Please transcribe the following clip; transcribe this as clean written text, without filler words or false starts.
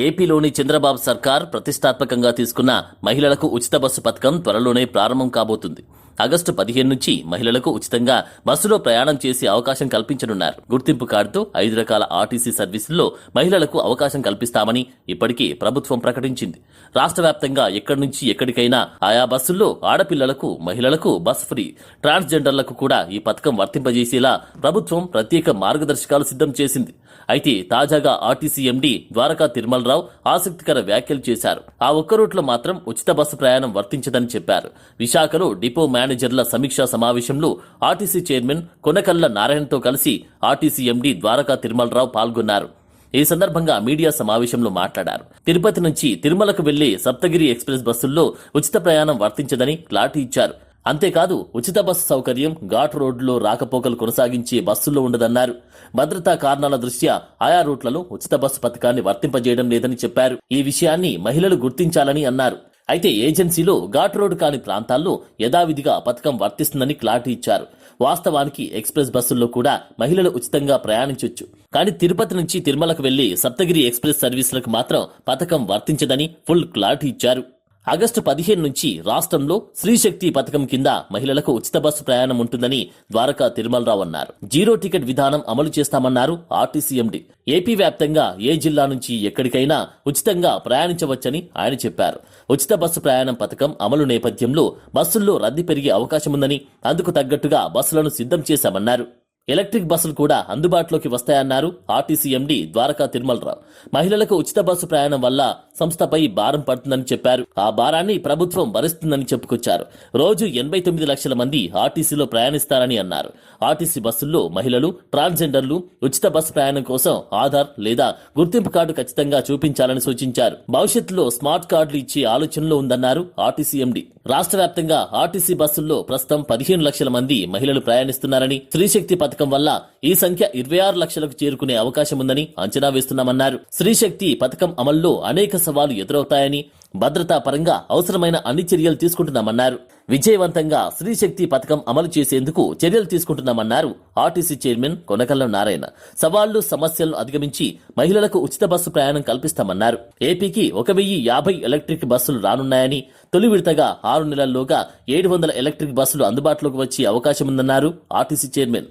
ఏపీలోని చంద్రబాబు సర్కార్ ప్రతిష్టాత్మకంగా తీసుకున్న మహిళలకు ఉచిత బస్సు పథకం త్వరలోనే ప్రారంభం కాబోతుంది. ఆగస్టు 15 నుంచి మహిళలకు ఉచితంగా బస్సులో ప్రయాణం చేసే అవకాశం కల్పించనున్నారు. గుర్తింపు కార్డుతో 5 రకాల ఆర్టీసీ సర్వీసుల్లో మహిళలకు అవకాశం కల్పిస్తామని ఇప్పటికే ప్రభుత్వం ప్రకటించింది. రాష్ట్ర వ్యాప్తంగా ఎక్కడి నుంచి ఎక్కడికైనా ఆయా బస్సుల్లో ఆడపిల్లలకు, మహిళలకు బస్ ఫ్రీ. ట్రాన్స్జెండర్లకు కూడా ఈ పథకం వర్తింపజేసేలా ప్రభుత్వం ప్రత్యేక మార్గదర్శకాలు సిద్ధం చేసింది. అయితే తాజాగా ఆర్టీసీ ఎండీ ద్వారకా తిరుమలరావు ఆసక్తికర వ్యాఖ్యలు చేశారు. ఆ ఒక్క రూట్లో మాత్రం ఉచిత బస్సు ప్రయాణం వర్తించదని చెప్పారు. విశాఖలో డిపో మేనేజర్ల సమీక్షా సమావేశంలో ఆర్టీసీ చైర్మన్ కొనకళ్ళ నారాయణతో కలిసి ఆర్టీసీ ఎండీ ద్వారకా తిరుమలరావు పాల్గొన్నారు. ఈ సందర్భంగా మీడియా సమావేశంలో మాట్లాడారు. తిరుపతి నుంచి తిరుమలకు వెళ్లే సప్తగిరి ఎక్స్ప్రెస్ బస్సుల్లో ఉచిత ప్రయాణం వర్తించదని క్లారిటీ ఇచ్చారు. అంతేకాదు, ఉచిత బస్సు సౌకర్యం ఘాట్ రోడ్డులో రాకపోకలు కొనసాగించే బస్సుల్లో ఉండదన్నారు. భద్రతా కారణాల దృష్ట్యా ఆయా రూట్లలో ఉచిత బస్సు పథకాన్ని వర్తింపజేయడం లేదని చెప్పారు. ఈ విషయాన్ని మహిళలు గుర్తించాలని అన్నారు. అయితే ఏజెన్సీలో ఘాట్ రోడ్డు కాని ప్రాంతాల్లో యథావిధిగా పథకం వర్తిస్తుందని క్లారిటీ ఇచ్చారు. వాస్తవానికి ఎక్స్ప్రెస్ బస్సుల్లో కూడా మహిళలు ఉచితంగా ప్రయాణించొచ్చు. కానీ తిరుపతి నుంచి తిరుమలకు వెళ్లి సప్తగిరి ఎక్స్ప్రెస్ సర్వీసులకు మాత్రం పథకం వర్తించదని ఫుల్ క్లారిటీ ఇచ్చారు. ఆగస్టు 15 నుంచి రాష్ట్రంలో స్త్రీశక్తి పథకం కింద మహిళలకు ఉచిత బస్సు ప్రయాణం ఉంటుందని ద్వారకా తిరుమలరావు అన్నారు. జీరో టికెట్ విధానం అమలు చేస్తామన్నారు ఆర్టీసీ ఎండీ. ఏపీ వ్యాప్తంగా ఏ జిల్లా నుంచి ఎక్కడికైనా ఉచితంగా ప్రయాణించవచ్చని ఆయన చెప్పారు. ఉచిత బస్సు ప్రయాణం పథకం అమలు నేపథ్యంలో బస్సుల్లో రద్దీ పెరిగే అవకాశముందని, అందుకు తగ్గట్టుగా బస్సులను సిద్ధం చేశామన్నారు. ఎలక్ట్రిక్ బస్సులు కూడా అందుబాటులోకి వస్తాయన్నారు ఆర్టీసీ ఎండీ ద్వారకా తిరుమలరావు. మహిళలకు ఉచిత బస్సు ప్రయాణం వల్ల సంస్థపై భారం పడుతుందని చెప్పారు. ఆ భారాన్ని ప్రభుత్వం భరిస్తుందని చెప్పుకొచ్చారు. రోజు 89 లక్షల మంది ఆర్టీసీలో ప్రయాణిస్తారని అన్నారు. ఆర్టీసీ బస్సుల్లో మహిళలు, ట్రాన్స్జెండర్లు ఉచిత బస్సు ప్రయాణం కోసం ఆధార్ లేదా గుర్తింపు కార్డు ఖచ్చితంగా చూపించాలని సూచించారు. భవిష్యత్తులో స్మార్ట్ కార్డులు ఇచ్చే ఆలోచనలో ఉందన్నారు ఆర్టీసీ ఎండీ. రాష్ట్ర వ్యాప్తంగా ఆర్టీసీ బస్సుల్లో ప్రస్తుతం 15 లక్షల మంది మహిళలు ప్రయాణిస్తున్నారని, స్త్రీశక్తి పథకం వల్ల ఈ సంఖ్య 26 లక్షలకు చేరుకునే అవకాశం ఉందని అంచనా వేస్తున్నామన్నారు. స్త్రీశక్తి పథకం అమల్లో అనేక సవాళ్లు ఎదురవుతాయని, భద్రతా పరంగా అవసరమైన అన్ని చర్యలు తీసుకుంటున్నామన్నారు. విజయవంతంగా స్త్రీశక్తి పథకం అమలు చేసేందుకు చర్యలు తీసుకుంటున్నామన్నారు ఆర్టీసీ చైర్మన్ కొనకళ్ళ నారాయణ. సవాళ్లు, సమస్యలను అధిగమించి మహిళలకు ఉచిత బస్సు ప్రయాణం కల్పిస్తామన్నారు. ఏపీకి 1050 ఎలక్ట్రిక్ బస్సులు రానున్నాయని, తొలి విడతగా 6 నెలల్లోగా 700 ఎలక్ట్రిక్ బస్సులు అందుబాటులోకి వచ్చే అవకాశం ఉందన్నారు ఆర్టీసీ చైర్మన్.